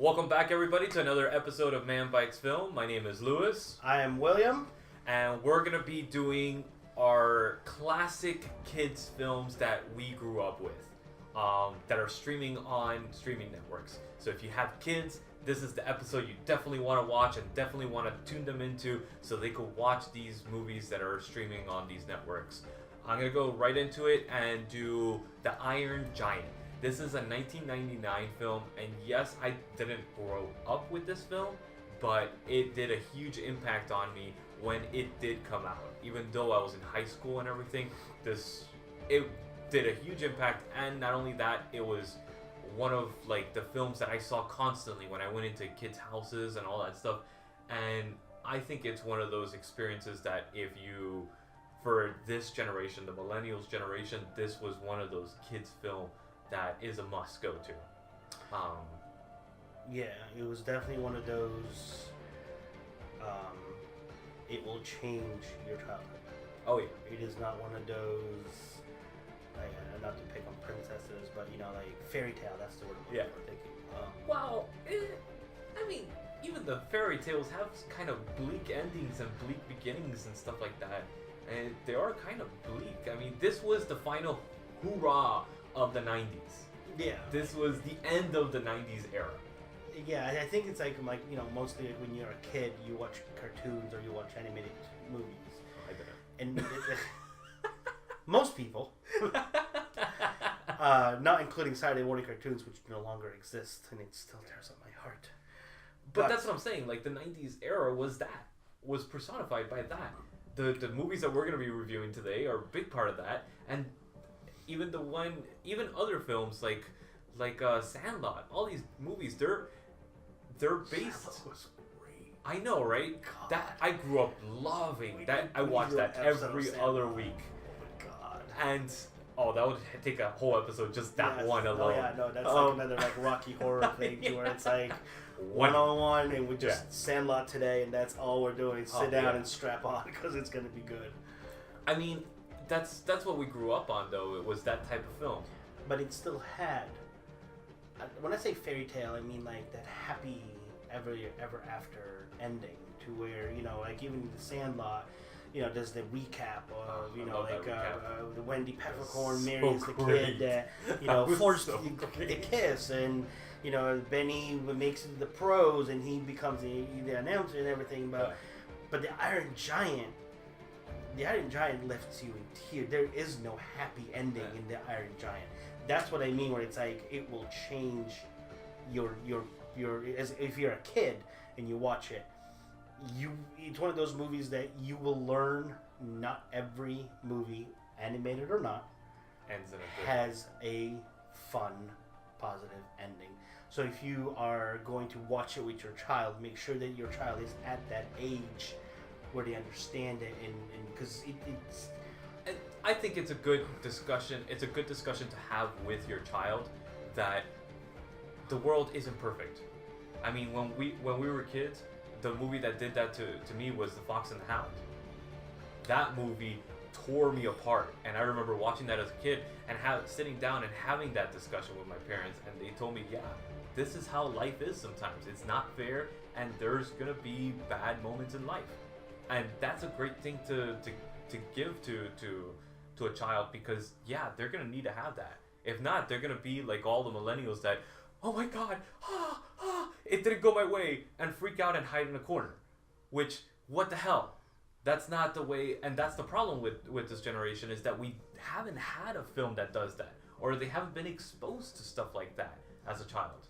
Welcome back, everybody, to another episode of Man Bites Film. My name is Lewis, I am William. and we're going to be doing our classic kids films that we grew up with, that are streaming on streaming networks. So if you have kids, this is the episode you definitely want to watch and definitely want to tune them into so they could watch these movies that are streaming on these networks. I'm going to go right into it and do The Iron Giant. This is a 1999 film, and yes, I didn't grow up with this film, but it did a huge impact on me when it did come out. Even though I was in high school and everything, it did a huge impact, and not only that, it was one of like the films that I saw constantly when I went into kids' houses and all that stuff. And I think it's one of those experiences that for this generation, the millennials generation, this was one of those kids' film that is a must go to. Yeah, it was definitely one of those. It will change your childhood. Oh yeah. It is not one of those. Not to pick on princesses, but like fairy tale. That's the word I'm thinking. Well, I mean, even the fairy tales have kind of bleak endings and bleak beginnings and stuff like that, and they are kind of bleak. I mean, this was the final hoorah of the 90s. Yeah. This was the end of the 90s era. Yeah, I think it's like mostly when you're a kid, you watch cartoons or you watch animated movies. I don't know. And most people, not including Saturday morning cartoons, which no longer exist, and it still tears up my heart. But that's what I'm saying. Like the 90s era was personified by that. The movies that we're going to be reviewing today are a big part of that, and even other films like Sandlot, all these movies, they're based. Sandlot was great. I know, right? God. That I grew up loving. That I watched that every other week. Oh my god. And that would take a whole episode just that one alone. Oh yeah, no, that's like another like Rocky Horror thing where it's like one-on-one, and we just Sandlot today, and that's all we're doing. Sit down and strap on because it's gonna be good. I mean, that's what we grew up on, though. It was that type of film. But it still had. When I say fairy tale, I mean like that happy ever after ending to where like even the Sandlot, does the recap of the Wendy Peppercorn marries the kid that forced the kiss, and Benny makes it to the pros and he becomes the announcer and everything. But the Iron Giant lifts you in tears. There is no happy ending in the Iron Giant. That's what I mean. Where it's like it will change your as if you're a kid and you watch it. It's one of those movies that you will learn. Not every movie, animated or not, has a fun, positive ending. So if you are going to watch it with your child, make sure that your child is at that age where they understand it, and because it's. I think it's a good discussion. It's a good discussion to have with your child that the world isn't perfect. I mean, when we were kids, the movie that did that to me was The Fox and the Hound. That movie tore me apart, and I remember watching that as a kid and sitting down and having that discussion with my parents, and they told me, yeah, this is how life is sometimes. It's not fair, and there's gonna be bad moments in life, and that's a great thing to give to a child, because they're gonna need to have that. If not, they're gonna be like all the millennials that, oh my god, it didn't go my way, and freak out and hide in a corner. Which, what the hell? That's not the way, and that's the problem with this generation, is that we haven't had a film that does that, or they haven't been exposed to stuff like that as a child.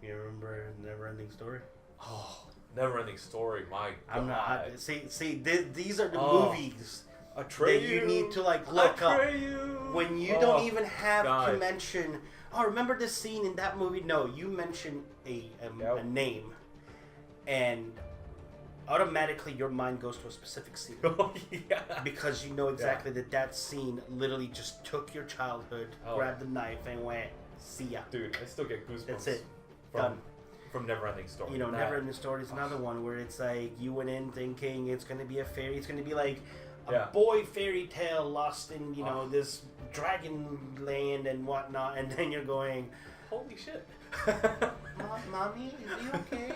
You remember Neverending Story? Oh, Neverending Story, my god. I'm not. These are the movies that you need to look up. When you don't even have to mention, remember this scene in that movie? No, you mention a name, and automatically your mind goes to a specific scene. Oh, yeah. Because you know exactly that scene literally just took your childhood, grabbed the knife, and went, see ya. Dude, I still get goosebumps. That's it. Done. From Neverending Story. Neverending Story is another one where it's like you went in thinking it's going to be a fairy. It's going to be like a boy fairy tale lost in, this dragon land and whatnot. And then you're going, holy shit. Mommy, is he okay?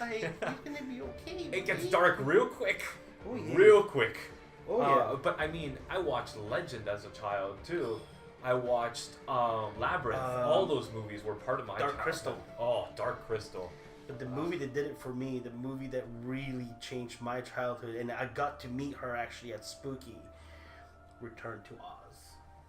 Like, he's gonna be okay. It gets baby." dark real quick. Oh, yeah. Real quick. Oh yeah. But I mean, I watched Legend as a child too. I watched Labyrinth. All those movies were part of my Dark childhood. Crystal. Oh, Dark Crystal. But the movie that did it for me, the movie that really changed my childhood, and I got to meet her actually at Spooky, Return to Oz.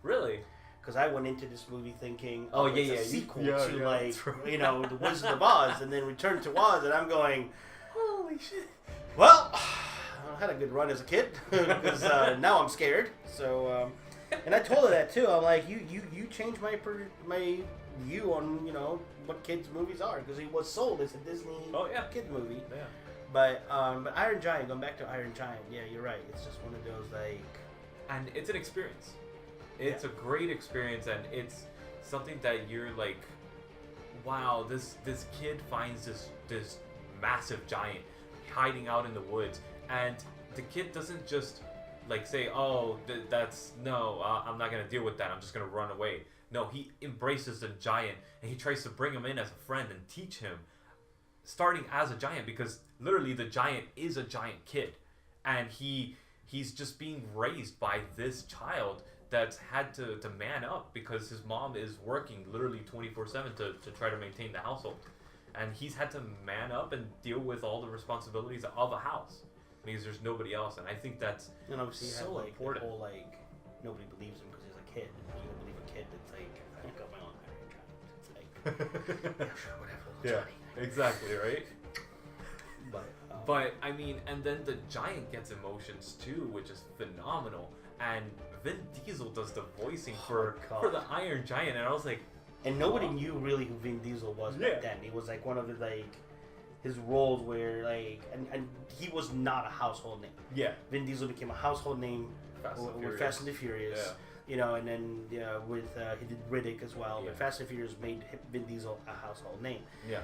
Really? Because I went into this movie thinking, Oh, it's yeah, a yeah, sequel yeah, to yeah, like, that's right. you know, The Wizard of Oz, and then Return to Oz, and I'm going, Holy shit. well, I had a good run as a kid, because now I'm scared. So, and I told her that too. I'm like, you changed my view on, you know, what kids movies are, because it was sold as a Disney kid movie. Yeah. But Iron Giant, going back to Iron Giant, yeah, you're right. It's just one of those like, And it's an experience. It's a great experience, and it's something that you're like, wow, this kid finds this massive giant hiding out in the woods, and the kid doesn't just like say, oh, I'm not gonna deal with that. I'm just gonna run away. No, he embraces the giant, and he tries to bring him in as a friend and teach him, starting as a giant, because literally the giant is a giant kid, and he's just being raised by this child that's had to man up because his mom is working literally 24/7 to try to maintain the household, and he's had to man up and deal with all the responsibilities of a house because there's nobody else. And I think that's and obviously you so have like important. the whole like nobody believes him because he's a kid. You don't believe a kid that's like, I got my own Iron Giant. It's like, yeah, sure, whatever. Yeah, Johnny. exactly, right? But I mean, and then the giant gets emotions too, which is phenomenal. And Vin Diesel does the voicing for the Iron Giant, and I was like, and nobody knew really who Vin Diesel was back then. He was like one of the like his roles where like and he was not a household name. yeah, Vin Diesel became a household name with Fast and the Furious. Yeah. You know, and then with he did Riddick as well. Yeah. But Fast and Furious made Vin Diesel a household name. yeah.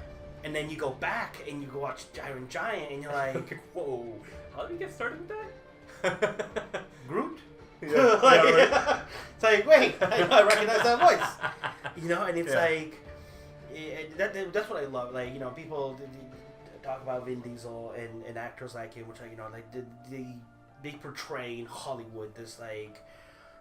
And then you go back and you go watch Iron Giant, and you're like, Whoa, how did we get started with that? Groot? Yeah, Like, yeah, right. it's like, wait, I recognize that voice. You know, and it's Yeah. like, that's what I love. Like, you know, people talk about Vin Diesel and actors like him, which are, you know, like they portray in Hollywood this like,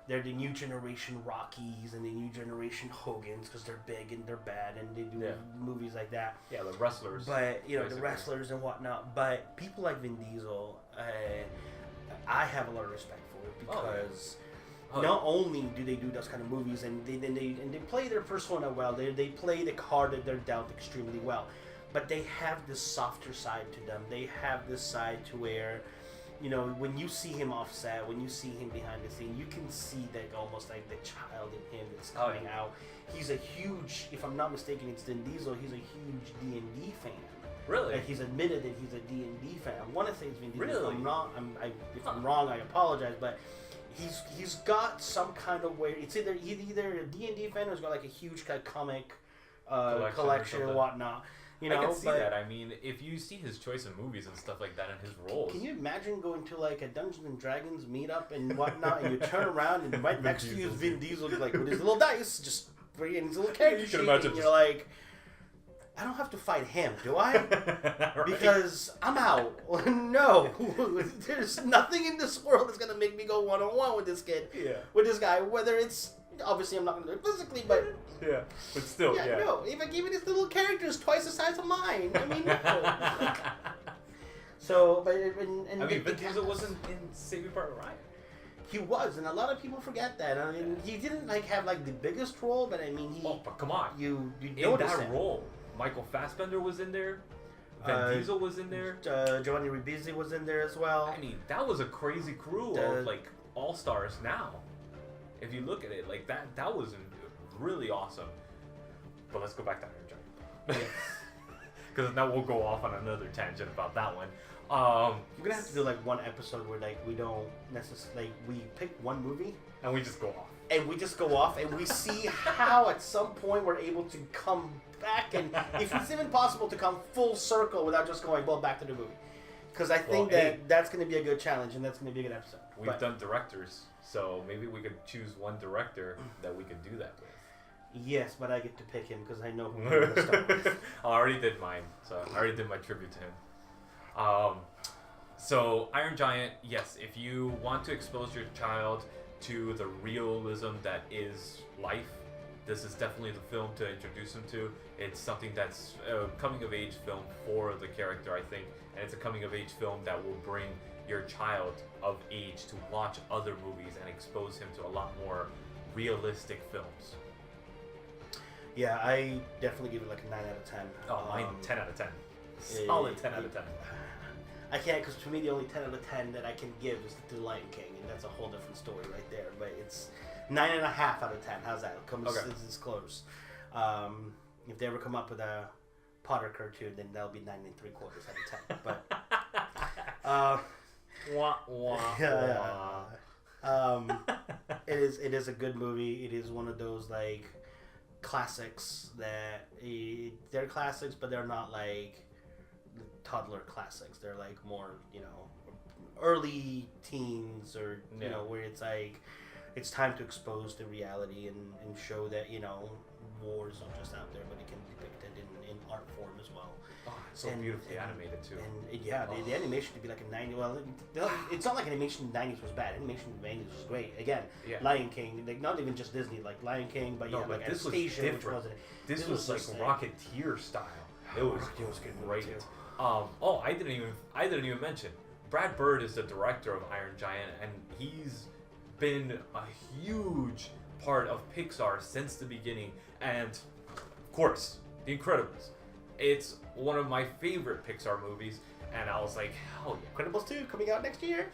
they're the new generation Rockies and the new generation Hogans because they're big and they're bad and they do movies like that. Yeah, the wrestlers. But, you know, basically. the wrestlers and whatnot. But people like Vin Diesel, I have a lot of respect for it because not only do they do those kind of movies and they play their persona well, they play the card that they're dealt extremely well, but they have this softer side to them. They have this side to where, you know, when you see him off set, when you see him behind the scene, you can see that almost like the child in him that's coming out. He's a huge, if I'm not mistaken, it's Vin Diesel. He's a huge D&D fan. Really? Like he's admitted that he's a D&D fan. I want to say it's Vin Diesel. Really? If I'm not, if I'm wrong, I apologize. But he's got some kind of way. It's either a D&D fan or he's got like a huge kind of comic collection and whatnot. You know, I can see that. I mean, if you see his choice of movies and stuff like that and his roles. Can you imagine going to like a Dungeons and Dragons meetup and whatnot, and you turn around and right next to you is Vin Diesel, like with his little dice, just bringing his little character sheet, and you're like, I don't have to fight him, do I? Right. Because I'm out. No, there's nothing in this world that's gonna make me go one-on-one with this kid, with this guy. Whether it's obviously I'm not gonna do it physically, but but still, no. Even his little character is twice the size of mine. I mean, no. So, but I mean, Vin Diesel wasn't in Saving Private Ryan. He was, and a lot of people forget that. I mean, he didn't like have like the biggest role, but I mean, he. Oh, but come on! You in notice that role, Michael Fassbender was in there. Vin Diesel was in there. Giovanni Ribisi was in there as well. I mean, that was a crazy crew of like all stars. Now, if you look at it, like that was really awesome. But let's go back to Iron Giant. Because now we'll go off on another tangent about that one. You're gonna have to do like one episode where like we don't necessarily we pick one movie and we just go off. And we just go off and we see how at some point we're able to come back and if it's even possible to come full circle without just going back to the movie. Because I think that's going to be a good challenge and that's going to be a good episode. We've done directors, so maybe we could choose one director that we could do that with. Yes, but I get to pick him because I know who I'm going to start with. I already did mine, so I already did my tribute to him. So Iron Giant, yes, if you want to expose your child to the realism that is life, this is definitely the film to introduce him to. It's something that's a coming of age film for the character, I think, and it's a coming of age film that will bring your child of age to watch other movies and expose him to a lot more realistic films. Yeah, I definitely give it like a 9 out of 10. Oh, mine 10 out of 10. Solid 10 out of 10. I can't, because to me the only 10 out of 10 that I can give is The Lion King, and that's a whole different story right there. But it's 9.5 out of 10. How's that? It's close. If they ever come up with a Potter cartoon, then that'll be 9.75 out of 10. But Wah, wah, wah. it is a good movie. It is one of those like classics that they're classics, but they're not like toddler classics. They're like more, early teens or where it's like it's time to expose the reality and show that wars aren't just out there, but it can be depicted in art form as well. Oh, it's so beautifully animated too. And the animation to be like a 90. Well, it's not like animation in the 90s was bad. Animation in the 90s was great. Again, Lion King, like not even just Disney, like Lion King, but like this Anastasia, was which wasn't. This was like Rocketeer style. It was good great. too. I didn't even mention Brad Bird is the director of Iron Giant, and he's been a huge part of Pixar since the beginning, and of course, The Incredibles. It's one of my favorite Pixar movies, and I was like, hell yeah. Incredibles 2 coming out next year.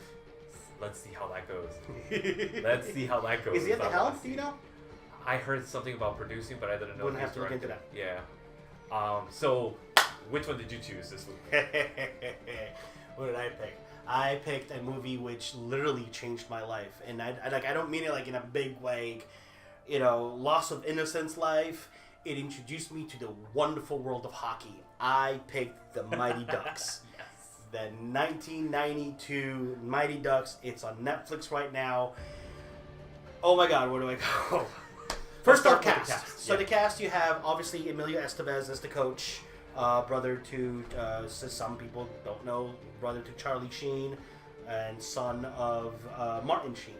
Let's see how that goes. Let's see how that goes. Is he at the helm? Do you know? I heard something about producing, but I didn't know. Wouldn't have to look into that. Yeah. So, which one did you choose this week? What did I pick? I picked a movie which literally changed my life, and I don't mean it like in a big loss of innocence life. It introduced me to the wonderful world of hockey. I picked the Mighty Ducks. Yes. The 1992 Mighty Ducks. It's on Netflix right now. Oh my God, where do I go? First off, cast. So the cast, you have obviously Emilio Estevez as the coach, brother to, some people don't know, brother to Charlie Sheen, and son of Martin Sheen.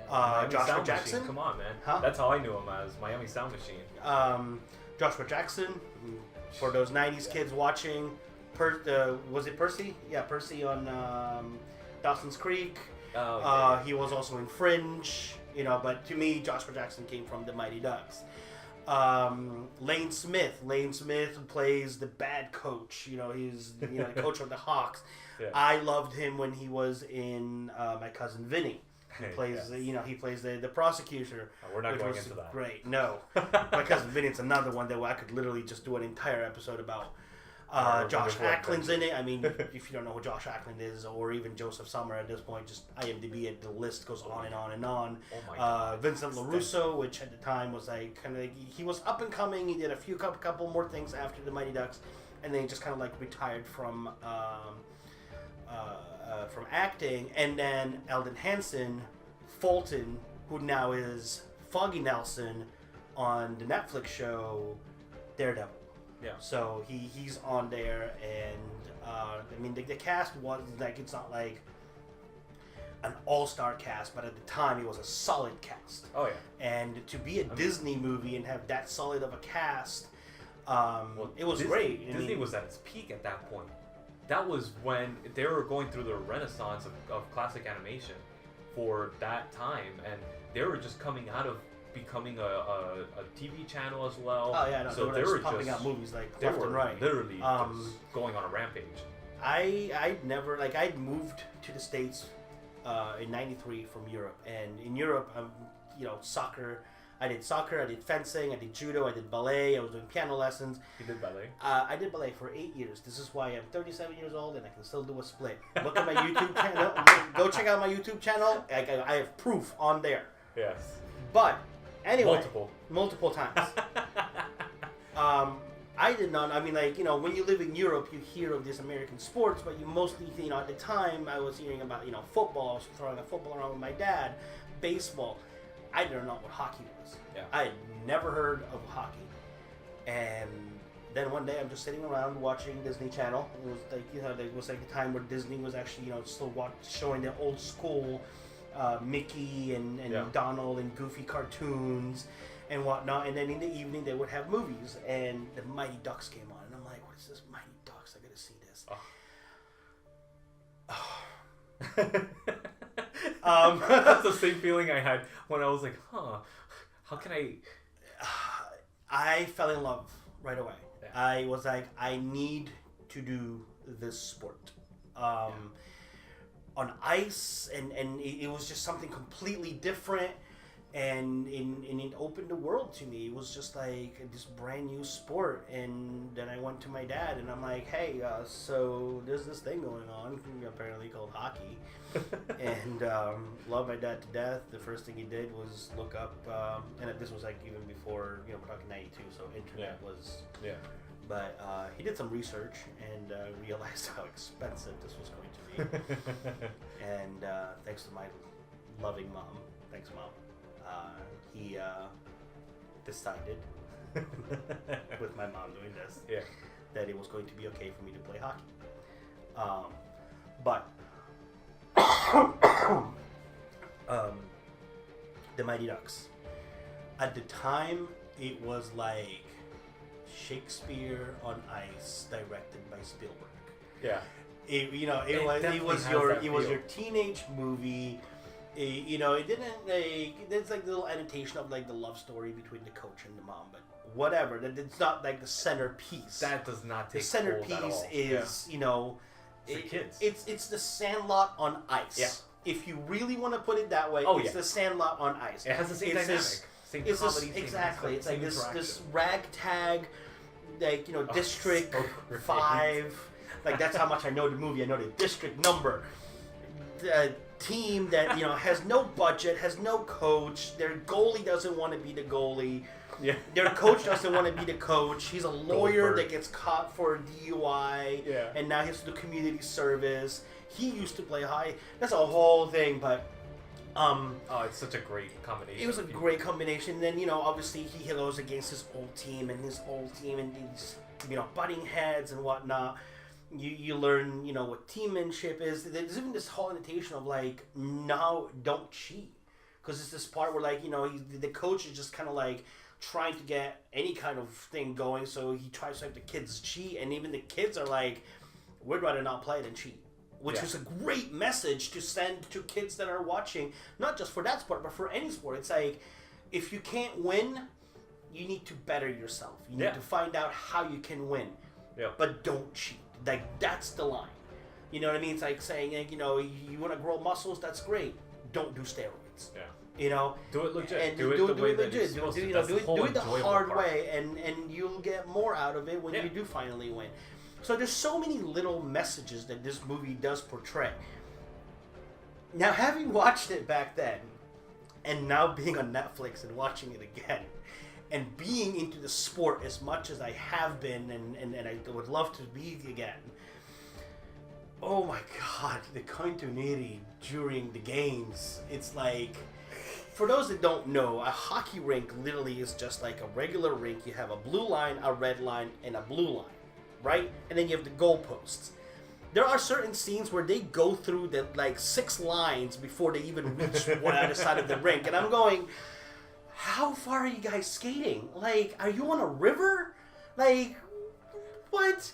Joshua Jackson. Machine. Come on, man. Huh? That's how I knew him as Miami Sound Machine. Joshua Jackson. For those 90s kids watching, was it Percy? Yeah, Percy on Dawson's Creek. He was also in Fringe. But to me, Joshua Jackson came from the Mighty Ducks. Lane Smith. Lane Smith plays the bad coach. He's the coach of the Hawks. Yeah. I loved him when he was in My Cousin Vinny. He plays, he plays the prosecutor. We're not going into that. Great, no. My Cousin Vinny's another one that I could literally just do an entire episode about. Josh Ackland's in it. I mean, if you don't know who Josh Ackland is, or even Joseph Summer at this point, just IMDb it. The list goes on and on and on. Oh my God. Vincent LaRusso, which at the time was like he was up and coming. He did a couple more things after the Mighty Ducks, and then he just kind of like retired from acting. And then Eldon Hansen, Fulton, who now is Foggy Nelson on the Netflix show Daredevil. Yeah. So he's on there, and the cast was like, it's not like an all-star cast, but at the time it was a solid cast. Oh yeah. And to be a Disney movie and have that solid of a cast, it was great. Disney was at its peak at that point. That was when they were going through the renaissance of classic animation for that time, and they were just coming out of becoming a TV channel as well. Oh yeah, no, so they were pumping out movies like left and right. Literally just going on a rampage. I'd moved to the States in '93 from Europe, and in Europe, soccer. I did soccer, I did fencing, I did judo, I did ballet, I was doing piano lessons. You did ballet? I did ballet for 8 years. This is why I'm 37 years old and I can still do a split. Look at my YouTube channel. Go check out my YouTube channel. I have proof on there. Yes. But anyway, multiple times. I did not. I mean, when you live in Europe, you hear of these American sports, but you mostly, at the time, I was hearing about, football. I was throwing a football around with my dad, baseball. I didn't know what hockey was. Yeah. I had never heard of hockey. And then one day I'm just sitting around watching Disney Channel. It was like, it was like a time where Disney was actually, still showing the old school Mickey and Donald and Goofy cartoons and whatnot. And then in the evening they would have movies, and the Mighty Ducks came on, and I'm like, what is this Mighty Ducks? I gotta see this. That's the same feeling I had when I was like, how can I? I fell in love right away. Yeah. I was like, I need to do this sport. On ice, and it was just something completely different, and it opened the world to me. It was just like this brand new sport. And then I went to my dad, and I'm like, hey, so there's this thing going on, apparently called hockey. And love my dad to death. The first thing he did was look up, and this was like even before, we're talking 92, so internet was... Yeah. But he did some research and realized how expensive this was going to be. And thanks to my loving mom, thanks Mom, he decided, with my mom doing this, that it was going to be okay for me to play hockey. But the Mighty Ducks, at the time, it was like Shakespeare on Ice, directed by Spielberg. Yeah. It was your teenage movie. It didn't there's like little annotation of like the love story between the coach and the mom, but whatever. That it's not like the centerpiece. That does not take the centerpiece hold at all. is for kids. It's the Sandlot on ice. Yeah. If you really want to put it that way, it's the Sandlot on ice. It has the same dynamic. Same comedy. Exactly. It's like this ragtag, Oh, District so great. 5. Like, that's how much I know the movie. I know the district number. The team that, has no budget, has no coach. Their goalie doesn't want to be the goalie. Yeah. Their coach doesn't want to be the coach. He's a lawyer Goldberg. that gets caught for a DUI. Yeah. And now he has to do community service. He used to play hockey. That's a whole thing, but... it's such a great combination. It was a great combination. Then, obviously he goes against his old team and these, butting heads and whatnot. You learn, what teammanship is. There's even this whole annotation of like, no, don't cheat. Because it's this part where like, the coach is just kind of like trying to get any kind of thing going. So he tries to have the kids cheat. And even the kids are like, we'd rather not play than cheat. Which is a great message to send to kids that are watching, not just for that sport, but for any sport. It's like, if you can't win, you need to better yourself. You need to find out how you can win. Yeah. But don't cheat. Like, that's the line. You know what I mean? It's like saying, you want to grow muscles, that's great. Don't do steroids. Yeah. Do it legit. And do it the way that it's supposed to. Do it the hard way, and you'll get more out of it when you do finally win. So there's so many little messages that this movie does portray. Now, having watched it back then, and now being on Netflix and watching it again, and being into the sport as much as I have been, and I would love to be again, oh my god, the continuity during the games. It's like, for those that don't know, a hockey rink literally is just like a regular rink. You have a blue line, a red line, and a blue line. Right? And then you have the goalposts. There are certain scenes where they go through the 6 lines before they even reach one other side of the rink. And I'm going, how far are you guys skating? Like, are you on a river? Like, what?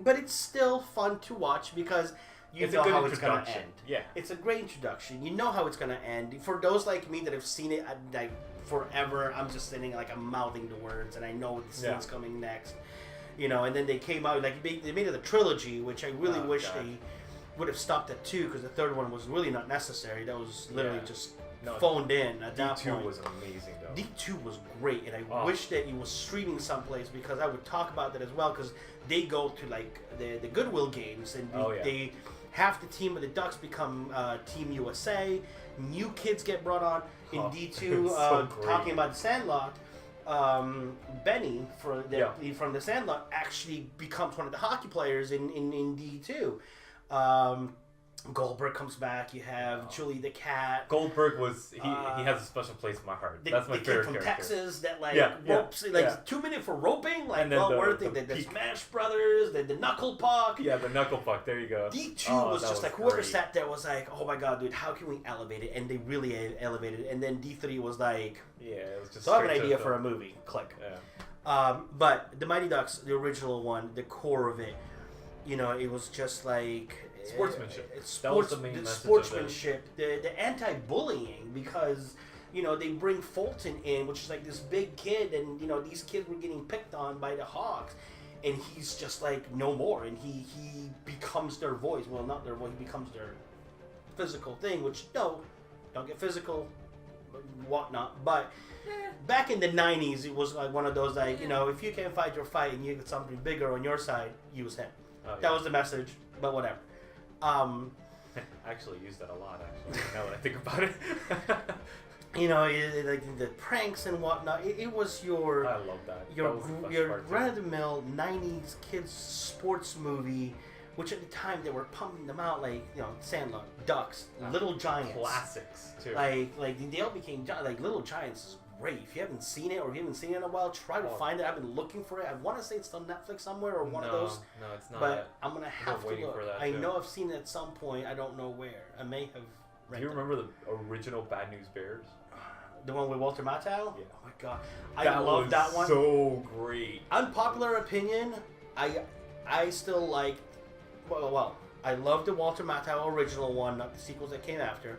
But it's still fun to watch because you know how it's going to end. Yeah. It's a great introduction. You know how it's going to end. For those like me that have seen it forever, I'm just sitting I'm mouthing the words and I know what the scene's coming next. And then they came out, they made it a trilogy, which I really wish they would have stopped at 2 because the third one was really not necessary. That was literally just phoned in at that point. D2 was amazing though. D2 was great, and I wish that it was streaming someplace because I would talk about that as well because they go to the Goodwill games and they half the team of the Ducks become Team USA. New kids get brought on in D2. So talking about the Sandlot, Benny from the Sandlot actually becomes one of the hockey players in D2. Goldberg comes back. You have Julie the Cat. Goldberg was he has a special place in my heart. That's my favorite kid from character. Texas that ropes 2 minutes for roping, like and then well worth it. The Smash Brothers, the Knuckle Puck. Yeah, the Knuckle Puck. There you go. D2 was just like whoever sat there was like, oh my god, dude, how can we elevate it? And they really elevated it. And then D3 was like, it was just. So I have an idea for a movie. Click. Yeah. But the Mighty Ducks, the original one, the core of it, it was just like. Sportsmanship. That was the main message. Sportsmanship, the anti-bullying, because they bring Fulton in, which is like this big kid, and these kids were getting picked on by the Hawks, and he's just like no more, and he becomes their voice. Well, not their voice, he becomes their physical thing. Which don't get physical, whatnot. But back in the '90s, it was like one of those like if you can't fight your fight and you get something bigger on your side, use him. That was the message. But whatever. I actually use that a lot, now that I think about it. Like the pranks and whatnot. It was your. I love that. Your run-of-the-mill '90s kids sports movie, which at the time they were pumping them out like Sandlot, Ducks, Little Giants, classics too. Like they all became like Little Giants is great. If you haven't seen it or if you haven't seen it in a while, try to find it. I've been looking for it. I want to say it's on Netflix somewhere or one of those. No, it's not. But I'm gonna have to look. For that I know I've seen it at some point. I don't know where. I may have. Do you remember the original Bad News Bears? The one with Walter Matthau? Yeah. Oh my god, I love that one. So great. Unpopular opinion. I still like. Well, I love the Walter Matthau original one, not the sequels that came after.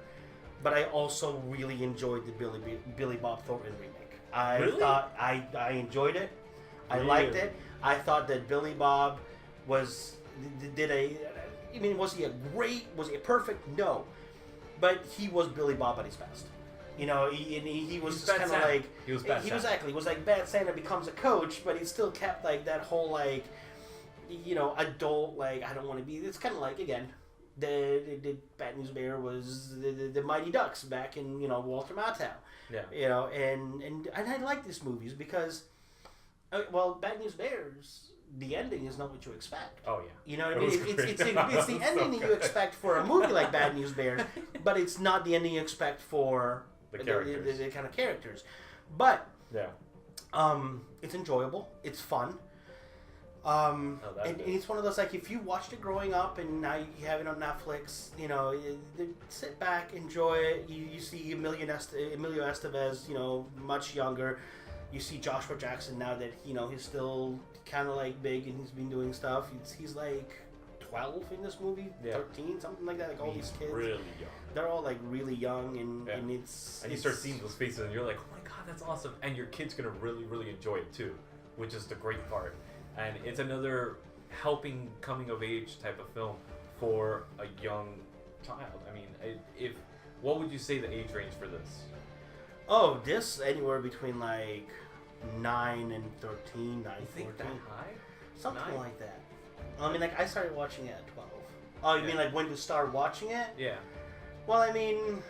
But I also really enjoyed the Billy Bob Thornton remake. I thought I enjoyed it. I liked it. I thought that Billy Bob was was he a perfect? No. But he was Billy Bob at his best. He was just kind of like he was Bad Santa. He was like Bad Santa becomes a coach, but he still kept like that whole like adult like I don't want to be. It's kind of like again. The Bad News Bear was the Mighty Ducks back in Walter Matthau. Yeah. And I like these movies because Bad News Bears, the ending is not what you expect. Oh yeah. You know what I mean? It's the ending that you expect for a movie like Bad News Bears, but it's not the ending you expect for the kind of characters. But it's enjoyable. It's fun. And it's one of those like if you watched it growing up and now you have it on Netflix, sit back, enjoy it. You see Emilio Estevez, much younger. You see Joshua Jackson now that he's still kind of like big and he's been doing stuff. He's like 12 in this movie, 13, something like that. Like all these kids, really young. They're all like really young and you start seeing those faces and you're like, oh my god, that's awesome. And your kid's gonna really really enjoy it too, which is the great part. And it's another helping coming of age type of film for a young child. I mean, what would you say the age range for this? Oh, this anywhere between like 9 and 13, 9, you think 14. That high? Something 9? like that. I mean, like I started watching it at 12. Oh, you mean like when to start watching it? Yeah. Well, I mean,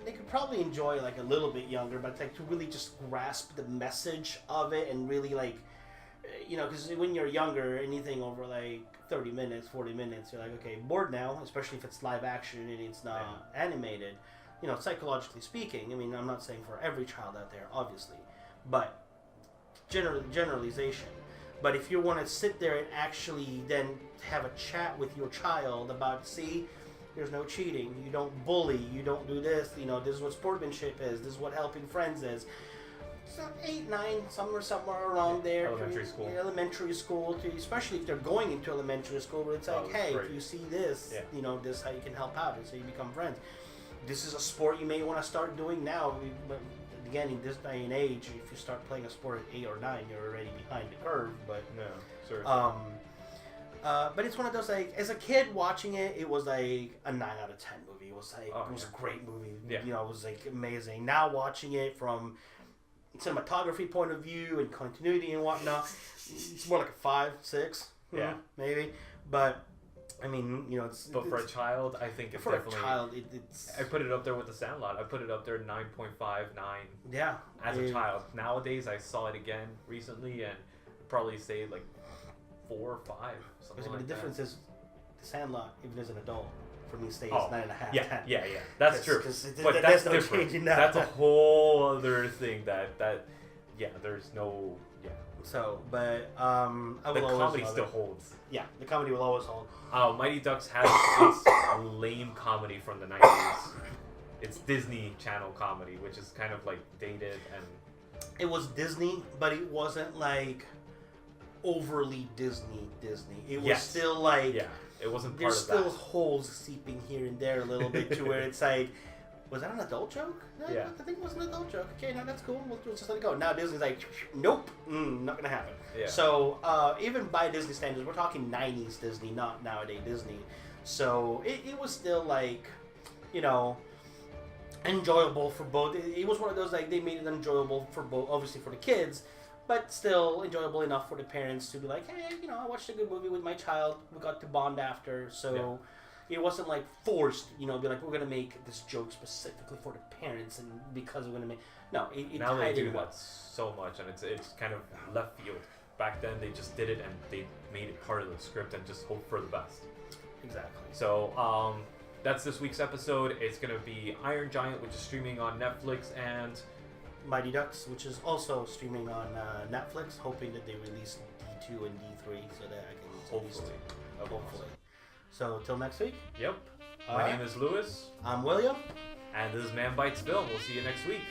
they could probably enjoy like a little bit younger, but like to really just grasp the message of it and really like. Because when you're younger, anything over like 30 minutes, 40 minutes, you're like, okay, bored now, especially if it's live action and it's not animated. Psychologically speaking, I mean, I'm not saying for every child out there, obviously, but generalization. But if you want to sit there and actually then have a chat with your child about, see, there's no cheating, you don't bully, you don't do this, this is what sportsmanship is, this is what helping friends is. So 8, 9, somewhere around there. Elementary school, especially if they're going into elementary school, where it's like, hey, if you see this, this is how you can help out, and so you become friends. This is a sport you may want to start doing now. But again, in this day and age, if you start playing a sport at 8 or 9, you're already behind the curve. But but it's one of those like, as a kid watching it, it was like a 9 out of 10 movie. It was like it was a great movie. Yeah. It was like amazing. Now watching it from cinematography point of view and continuity and whatnot, it's more like a 5, 6, maybe. But I mean, it's. But for a child, I think it's definitely. For a child, it's. I put it up there with The Sandlot. I put it up there 9.5, 9. Yeah. As a child, nowadays I saw it again recently and probably say like 4 or 5. Something but like the difference is, The Sandlot, even as an adult, for me stays Oh, 9.5. yeah, 10. yeah. That's true. But there's that's no different. changing that. That's a whole other thing. Yeah. There's no. Yeah. So, but I will The always comedy love still it. holds. Yeah, the comedy will always hold. Mighty Ducks has its lame comedy from the 90s. It's Disney Channel comedy, which is kind of like dated and. It was Disney, but it wasn't like overly Disney. It was Yes. still like Yeah, it wasn't part there's of still that. holes seeping here and there a little bit to where it's like, was that an adult joke? No, Yeah. I think it was an adult joke. Okay, no, that's cool. We'll just let it go. Now Disney's like, nope, not gonna happen. Yeah. So even by Disney standards, we're talking 90s Disney, not nowadays Disney. So it was still like, you know, enjoyable for both. It was one of those like they made it enjoyable for both, obviously for the kids, but still enjoyable enough for the parents to be like, hey, you know, I watched a good movie with my child. We got to bond after, so it wasn't like forced. You know, be like we're gonna make this joke specifically for the parents, and because we're gonna make no. It Now they tied do in that well. so much, and it's kind of left field. Back then, they just did it, and they made it part of the script, and just hope for the best. Exactly. So, that's this week's episode. It's gonna be Iron Giant, which is streaming on Netflix, and Mighty Ducks, which is also streaming on Netflix, hoping that they release D2 and D3 so that I can at least- hopefully. So till next week. Yep. All My right. name is Lewis, I'm William. and this is Man Bites Film. We'll see you next week.